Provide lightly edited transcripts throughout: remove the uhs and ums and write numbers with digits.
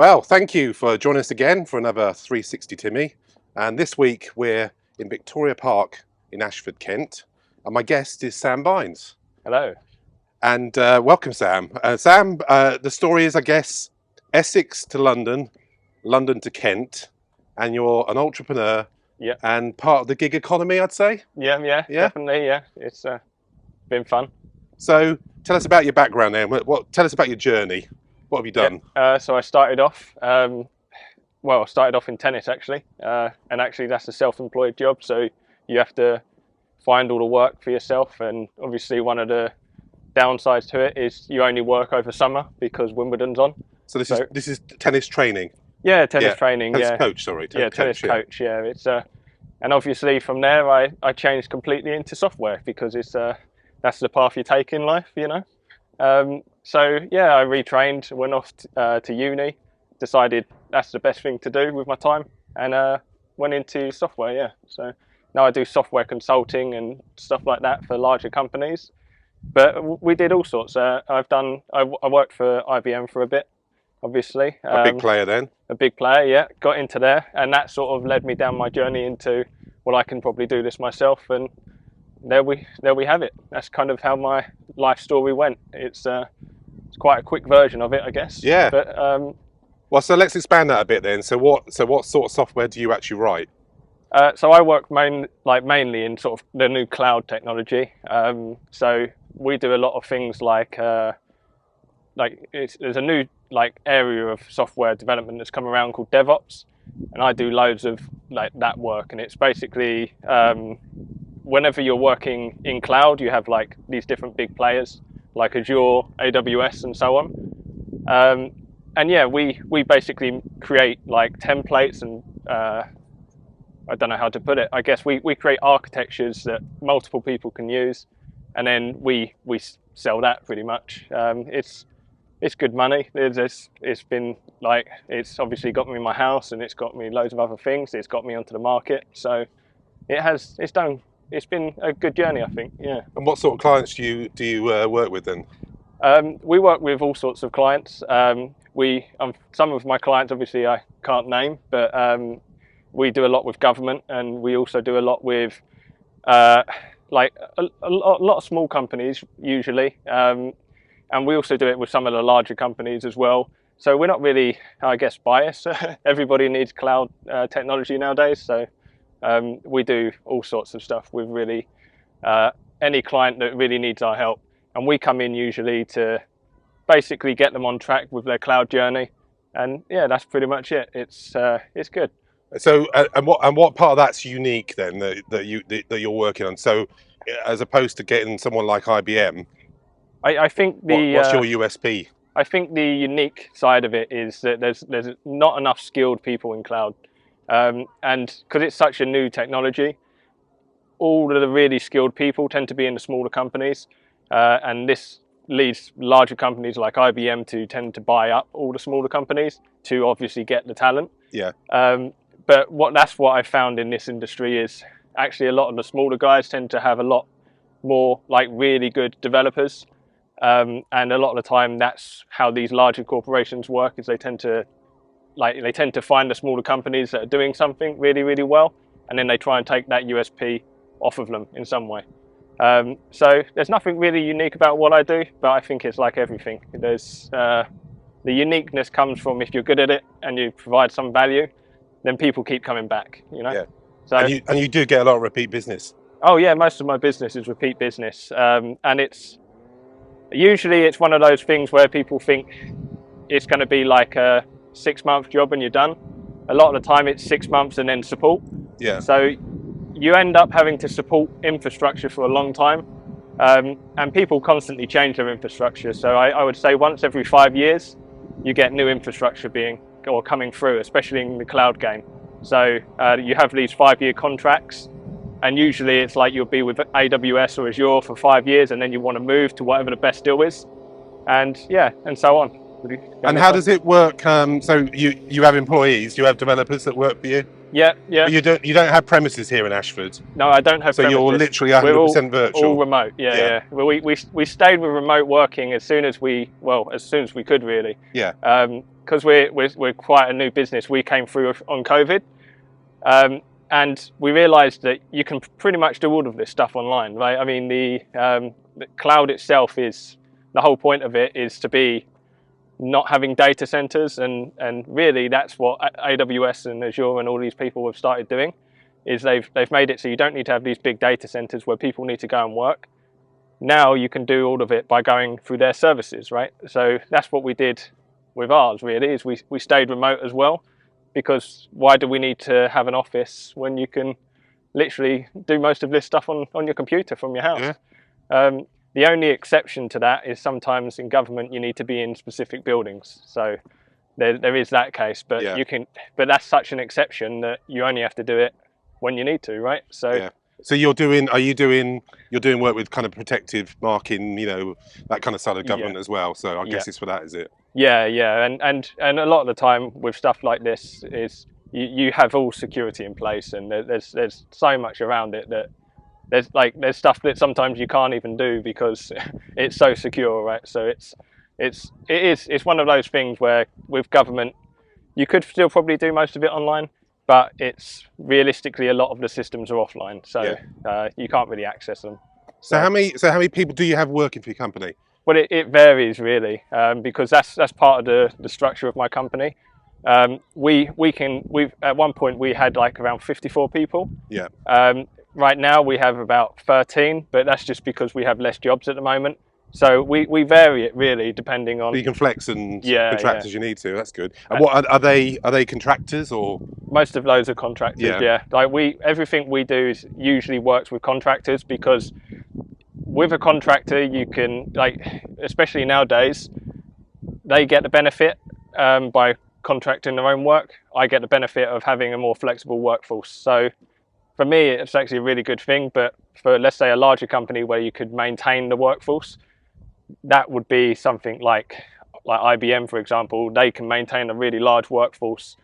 Well, thank you for joining us again for another 360 Timmy. And this week we're in Victoria Park in Ashford, Kent. And my guest is Sam Bynes. Hello. And welcome, Sam. Sam, the story is, I guess, Essex to London, London to Kent, and you're an entrepreneur Yeah. and part of the gig economy, I'd say. Yeah, definitely. Yeah, it's been fun. So tell us about your background then. Tell us about your journey. What have you done? So I started off. I started off in tennis actually, and actually that's a self-employed job. So you have to find all the work for yourself, and obviously one of the downsides to it is you only work over summer because Wimbledon's on. So this is tennis training. Yeah, tennis training. Tennis yeah, coach. Sorry. tennis coach. Yeah, it's and obviously from there I changed completely into software because it's that's the path you take in life, you know. So yeah, I retrained, went off to uni, decided that's the best thing to do with my time, and went into software. Yeah, so now I do software consulting and stuff like that for larger companies. But we did all sorts. I worked for IBM for a bit, obviously. A big player then. A big player, yeah. Got into there, and that sort of led me down my journey into, well, I can probably do this myself, and there we have it. That's kind of how my life story went. It's quite a quick version of it, I guess. Yeah. But well, so let's expand that a bit then. So what sort of software do you actually write? So I work mainly in sort of the new cloud technology. So we do a lot of things like there's a new area of software development that's come around called DevOps, and I do loads of that work. And it's basically whenever you're working in cloud, you have these different big players like Azure, AWS, and so on. And yeah, we basically create templates and I don't know how to put it. I guess we create architectures that multiple people can use, and then we sell that pretty much. It's good money. It's been it's obviously got me my house, and it's got me loads of other things. It's got me onto the market, so it's been a good journey, I think. Yeah. And what sort of clients do you work with then? We work with all sorts of clients. Some of my clients obviously I can't name, but we do a lot with government, and we also do a lot with a lot of small companies usually, and we also do it with some of the larger companies as well. So we're not really, I guess, biased. Everybody needs cloud technology nowadays, so we do all sorts of stuff with really any client that really needs our help, and we come in usually to basically get them on track with their cloud journey, and yeah, that's pretty much it. It's good. So and what part of that's unique then that you're working on? So as opposed to getting someone like IBM, I think what's your USP? I think the unique side of it is that there's not enough skilled people in cloud, and because it's such a new technology, all of the really skilled people tend to be in the smaller companies, and this leads larger companies like IBM to tend to buy up all the smaller companies to obviously get the talent. Yeah. But that's what I found in this industry is actually a lot of the smaller guys tend to have a lot more really good developers, and a lot of the time that's how these larger corporations work. Is they tend to find the smaller companies that are doing something really, really well, and then they try and take that USP off of them in some way. So there's nothing really unique about what I do, but I think it's like everything. There's the uniqueness comes from if you're good at it and you provide some value, then people keep coming back, you know. Yeah. So and you do get a lot of repeat business. Oh yeah, most of my business is repeat business, and it's usually one of those things where people think it's going to be like a 6-month job and you're done. A lot of the time it's 6 months and then support. Yeah. So you end up having to support infrastructure for a long time, and people constantly change their infrastructure. So I would say once every 5 years, you get new infrastructure coming through, especially in the cloud game. So you have these 5-year contracts, and usually it's you'll be with AWS or Azure for 5 years, and then you want to move to whatever the best deal is, and so on. And how does it work? So you have employees, you have developers that work for you? Yeah. But you don't have premises here in Ashford? No, I don't have premises. So you're literally 100% virtual? All remote, yeah. We stayed with remote working as soon as we could really. Yeah. because we're quite a new business, we came through on COVID, and we realised that you can pretty much do all of this stuff online, right? I mean, the cloud itself is, the whole point of it is to be not having data centers, and really that's what AWS and Azure and all these people have started doing, is they've made it so you don't need to have these big data centers where people need to go and work. Now you can do all of it by going through their services, right? So that's what we did with ours, really, is we stayed remote as well, because why do we need to have an office when you can literally do most of this stuff on your computer from your house? Yeah. The only exception to that is sometimes in government you need to be in specific buildings. So there is that case, but Yeah. but that's such an exception that you only have to do it when you need to, right? So Yeah. So you're doing work with kind of protective marking, that kind of side of government as well. So I guess it's for that, is it? Yeah, and a lot of the time with stuff like this is you have all security in place, and there's so much around it that there's stuff that sometimes you can't even do because it's so secure, right? So it's one of those things where with government you could still probably do most of it online, but it's realistically a lot of the systems are offline, so you can't really access them. So how many people do you have working for your company? Well, it varies really, because that's part of the structure of my company. We've at one point we had like around 54 people. Yeah. Right now we have about 13, but that's just because we have less jobs at the moment. So we vary it really depending on. So you can flex and contract as you need to. That's good. And what are they contractors or? Most of those are contractors. Yeah. Like everything we do usually works with contractors, because with a contractor you can, especially nowadays, they get the benefit by contracting their own work. I get the benefit of having a more flexible workforce. So for me, it's actually a really good thing. But for, let's say, a larger company where you could maintain the workforce, that would be something like IBM, for example. They can maintain a really large workforce,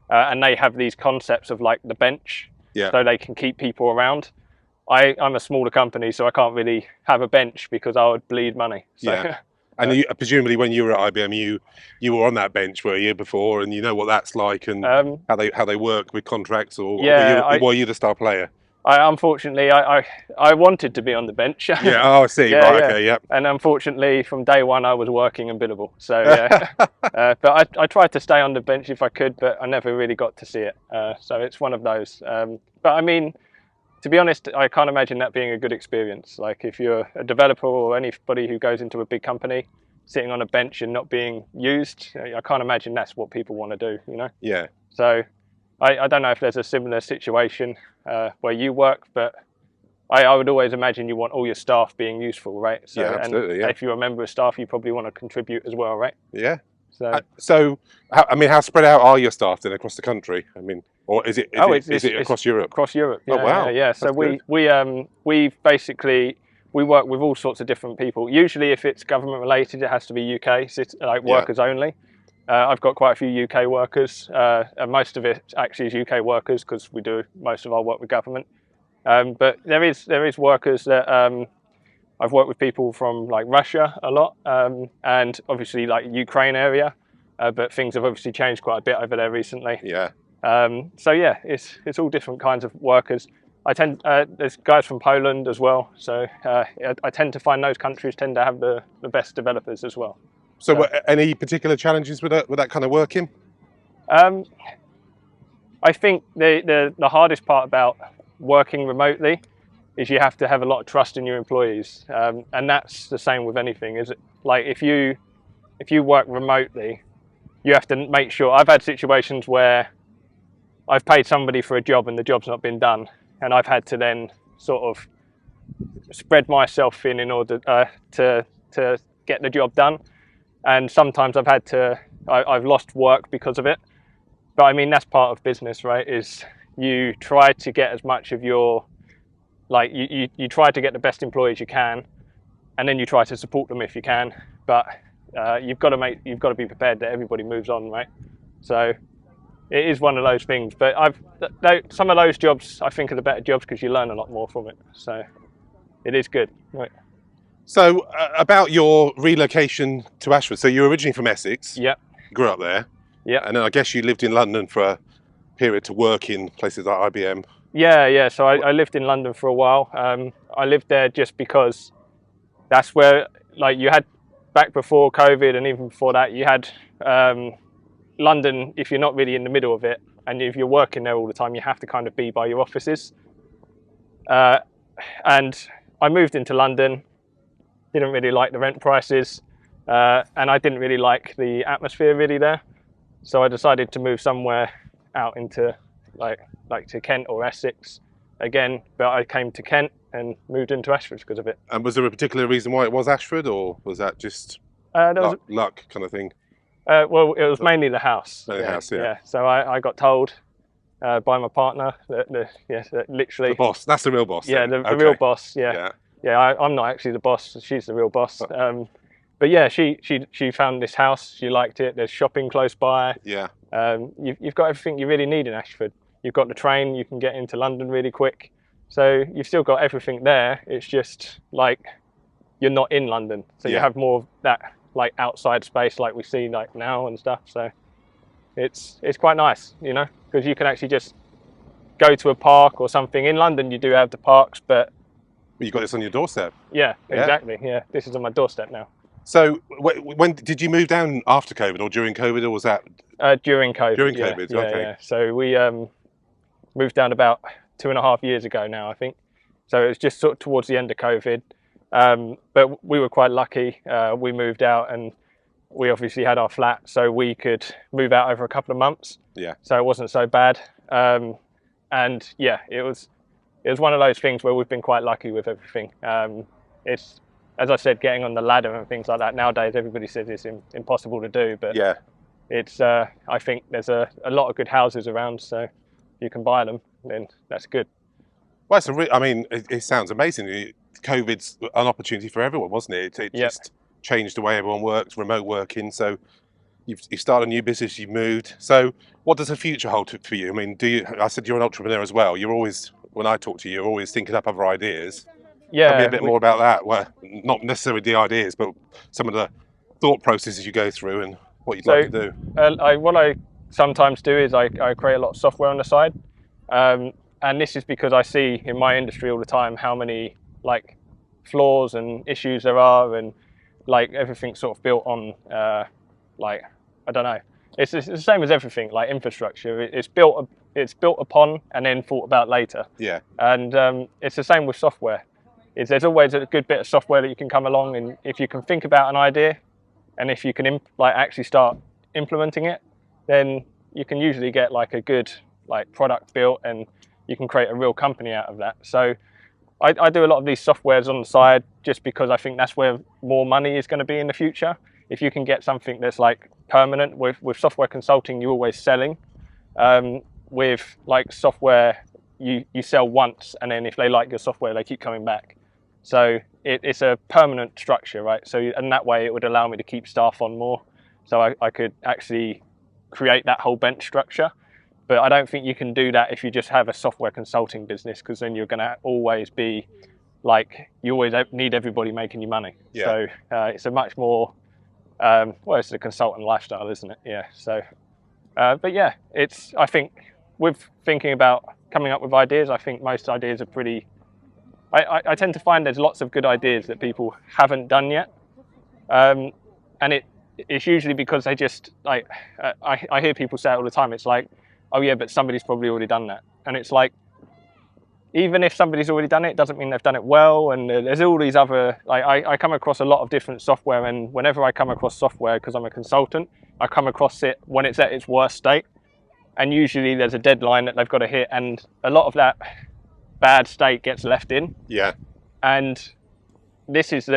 and they have these concepts of like the bench, so they can keep people around. I'm a smaller company, so I can't really have a bench because I would bleed money. So. Yeah. And presumably when you were at IBM, you were on that bench, were you, before, and you know what that's like, and how they work with contracts, or were you the star player? Unfortunately, I wanted to be on the bench. Yeah. Oh, I see. Right. Okay. Yep. And unfortunately, from day one, I was working and billable. So yeah. But I tried to stay on the bench if I could, but I never really got to see it. So it's one of those. But I mean, to be honest, I can't imagine that being a good experience. Like if you're a developer or anybody who goes into a big company, sitting on a bench and not being used, I can't imagine that's what people want to do, Yeah. So I don't know if there's a similar situation where you work, but I would always imagine you want all your staff being useful, right? So, yeah, absolutely. And if you're a member of staff, you probably want to contribute as well, right? Yeah. So how spread out are your staff then across the country? I mean, or is it across Europe? Across Europe. Oh wow. Yeah. So we basically work with all sorts of different people. Usually, if it's government related, it has to be UK, workers only. I've got quite a few UK workers, and most of it actually is UK workers because we do most of our work with government. But there is workers that I've worked with people from like Russia a lot, and obviously like Ukraine area. But things have obviously changed quite a bit over there recently. Yeah. So yeah, it's all different kinds of workers. There's guys from Poland as well. So I tend to find those countries tend to have the best developers as well. So any particular challenges with that kind of working? I think the hardest part about working remotely is you have to have a lot of trust in your employees, and that's the same with anything. Is it like if you work remotely, you have to make sure. I've had situations where I've paid somebody for a job and the job's not been done, and I've had to then sort of spread myself in order to get the job done. And sometimes I've lost work because of it. But I mean, that's part of business, right? Is you try to get as much of your, you try to get the best employees you can, and then you try to support them if you can. But you've got to be prepared that everybody moves on, right? So it is one of those things. But some of those jobs I think are the better jobs because you learn a lot more from it. So it is good, right? So about your relocation to Ashford. So you're originally from Essex. Yep. Grew up there. Yeah. And then I guess you lived in London for a period to work in places like IBM. Yeah. So I lived in London for a while. I lived there just because that's where, like, you had back before COVID and even before that, you had London. If you're not really in the middle of it, and if you're working there all the time, you have to kind of be by your offices. And I moved into London, didn't really like the rent prices, and I didn't really like the atmosphere really there. So I decided to move somewhere out into like to Kent or Essex again. But I came to Kent and moved into Ashford because of it. And was there a particular reason why it was Ashford, or was that just There was luck kind of thing? well, it was mainly the house. Mainly the house, yeah. So I got told by my partner that literally The boss. That's the real boss. Yeah, then. the real boss. Yeah. I'm not actually the boss. She's the real boss. But yeah, she found this house. She liked it. There's shopping close by. Yeah. You've got everything you really need in Ashford. You've got the train. You can get into London really quick. So you've still got everything there. It's just like you're not in London. So you have more of that like outside space like we see like now and stuff. So it's quite nice, you know, because you can actually just go to a park or something. In London, you do have the parks, but You got this on your doorstep. yeah, exactly. Yeah, this is on my doorstep now. So when did you move down after COVID or during COVID, or was that During COVID? During COVID, okay. Yeah. So we moved down about 2.5 years ago now, I think. So it was just sort of towards the end of COVID. But we were quite lucky. We moved out and we obviously had our flat, so we could move out over a couple of months. Yeah. So it wasn't so bad. And yeah, it was one of those things where we've been quite lucky with everything. It's, as I said, getting on the ladder and things like that. Nowadays, everybody says it's impossible to do, but Yeah. it's. I think there's a lot of good houses around, so if you can buy them, then that's good. Well, I mean, it sounds amazing. COVID's an opportunity for everyone, wasn't it? It just changed the way everyone works, remote working. So you've started a new business, you've moved. So what does the future hold for you? I mean, I said you're an entrepreneur as well. You're always, when I talk to you, you're always thinking up other ideas. Yeah. Tell me a bit more about that. Well, not necessarily the ideas, but some of the thought processes you go through and what you'd like to do. What I sometimes do is I create a lot of software on the side. And this is because I see in my industry all the time how many like flaws and issues there are, and like everything's sort of built on like, I don't know. It's the same as everything, like infrastructure. It's built upon and then thought about later. Yeah. And it's the same with software. There's always a good bit of software that you can come along, and if you can think about an idea, and if you can actually start implementing it, then you can usually get like a good like product built, and you can create a real company out of that. So I do a lot of these softwares on the side just because I think that's where more money is going to be in the future. If you can get something that's like permanent, with software consulting, you're always selling. With like software, you sell once, and then if they like your software, they keep coming back. So it's a permanent structure, right? So and that way it would allow me to keep staff on more. So I could actually create that whole bench structure. But I don't think you can do that if you just have a software consulting business, because then you're going to always be like, you always need everybody making you money. Yeah. So it's a much more, well, it's a consultant lifestyle, isn't it? Yeah. So, but yeah, I think with thinking about coming up with ideas, I think most ideas are pretty, I tend to find there's lots of good ideas that people haven't done yet. And it's usually because they just, like, I hear people say it all the time. It's like, oh yeah, but somebody's probably already done that. And it's like, even if somebody's already done it, doesn't mean they've done it well. And there's all these other, like, I come across a lot of different software, and whenever I come across software, because I'm a consultant, I come across it when it's at its worst state. And usually there's a deadline that they've got to hit, and a lot of that bad state gets left in. Yeah. And this is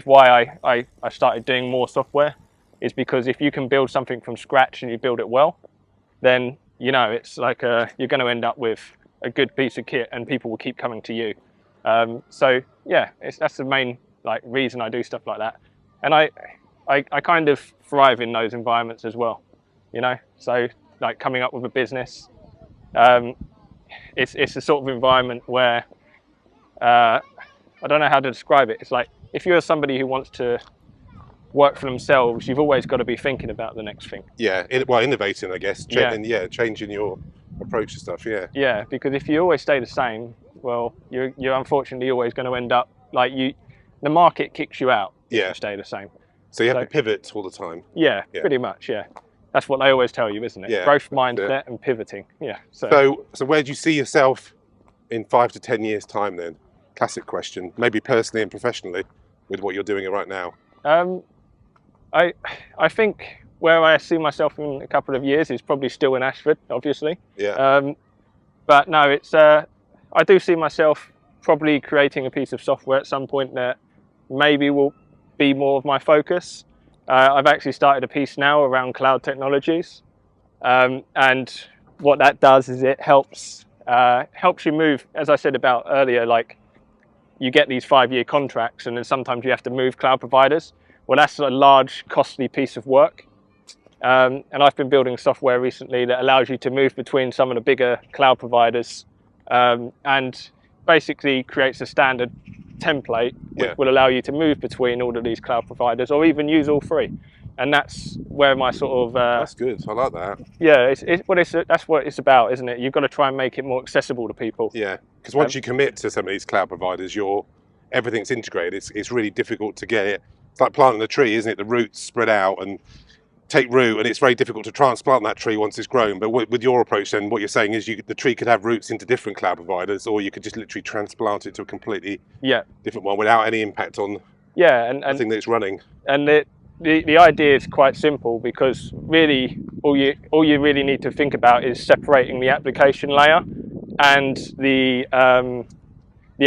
why I started doing more software, is because if you can build something from scratch and you build it well, then, you know, it's like you're going to end up with a good piece of kit, and people will keep coming to you. So yeah, that's the main like reason I do stuff like that. And I kind of thrive in those environments as well, you know. So like coming up with a business, it's a sort of environment where I don't know how to describe it. It's like if you're somebody who wants to work for themselves, you've always got to be thinking about the next thing. Yeah, well, innovating, I guess. Changing your approach to stuff. Yeah. Yeah, because if you always stay the same, well, you're unfortunately always going to end up like the market kicks you out if you stay the same. So you have to pivot all the time. Yeah, pretty much. Yeah, that's what they always tell you, isn't it? Yeah, growth mindset and pivoting. Yeah. So where do you see yourself in 5 to 10 years' time then? Classic question, maybe personally and professionally, with what you're doing right now. I think where I see myself in a couple of years is probably still in Ashford, obviously. Yeah. But no, it's I do see myself probably creating a piece of software at some point that maybe will be more of my focus. I've actually started a piece now around cloud technologies, and what that does is it helps you move, as I said about earlier, like you get these 5-year contracts and then sometimes you have to move cloud providers. Well, that's a large, costly piece of work. And I've been building software recently that allows you to move between some of the bigger cloud providers, and basically creates a standard template which will allow you to move between all of these cloud providers or even use all 3. And that's where my sort of... that's good, I like that. Yeah, that's what it's about, isn't it? You've got to try and make it more accessible to people. Yeah, because once you commit to some of these cloud providers, everything's integrated. It's really difficult to get it. It's like planting a tree, isn't it? The roots spread out and take root, and it's very difficult to transplant that tree once it's grown. But with your approach, then what you're saying is the tree could have roots into different cloud providers, or you could just literally transplant it to a completely different one without any impact on the thing that it's running. And the idea is quite simple, because really all you really need to think about is separating the application layer and the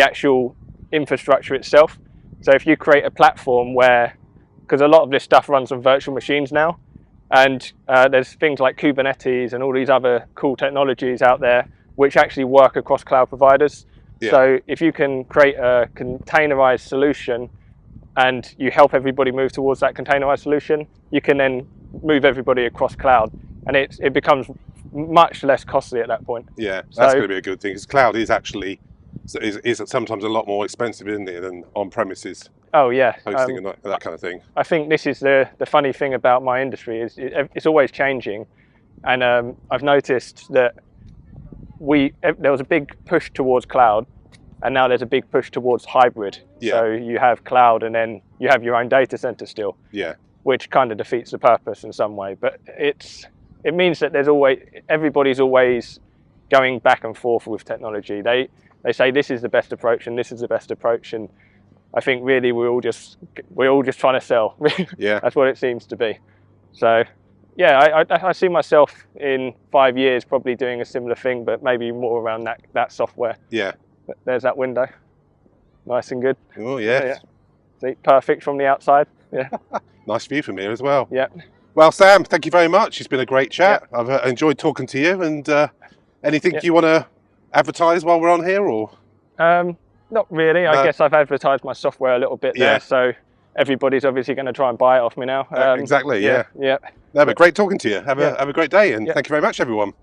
actual infrastructure itself. So if you create a platform where, because a lot of this stuff runs on virtual machines now, and there's things like Kubernetes and all these other cool technologies out there which actually work across cloud providers. So if you can create a containerized solution and you help everybody move towards that containerized solution, you can then move everybody across cloud, and it becomes much less costly at that point. Yeah, that's going to be a good thing, because cloud is actually is sometimes a lot more expensive, isn't it, than on-premises. Oh yeah, hosting and that kind of thing. I think this is the funny thing about my industry is it's always changing, and I've noticed that there was a big push towards cloud, and now there's a big push towards hybrid. So you have cloud and then you have your own data center still. Yeah. Which kind of defeats the purpose in some way, but it means that everybody's always going back and forth with technology. They say this is the best approach and this is the best approach, and I think really we're all just trying to sell. Yeah. That's what it seems to be. So yeah, I see myself in 5 years probably doing a similar thing, but maybe more around that software. Yeah. There's that window, nice and good. Oh yeah. See, perfect from the outside. Yeah. Nice view from here as well. Yeah. Well, Sam, thank you very much. It's been a great chat. I've enjoyed talking to you. And anything you want to advertise while we're on here, or? Not really. I guess I've advertised my software a little bit there, so everybody's obviously going to try and buy it off me now. Exactly. Yeah. No, but great talking to you. Have a great day, and thank you very much, everyone.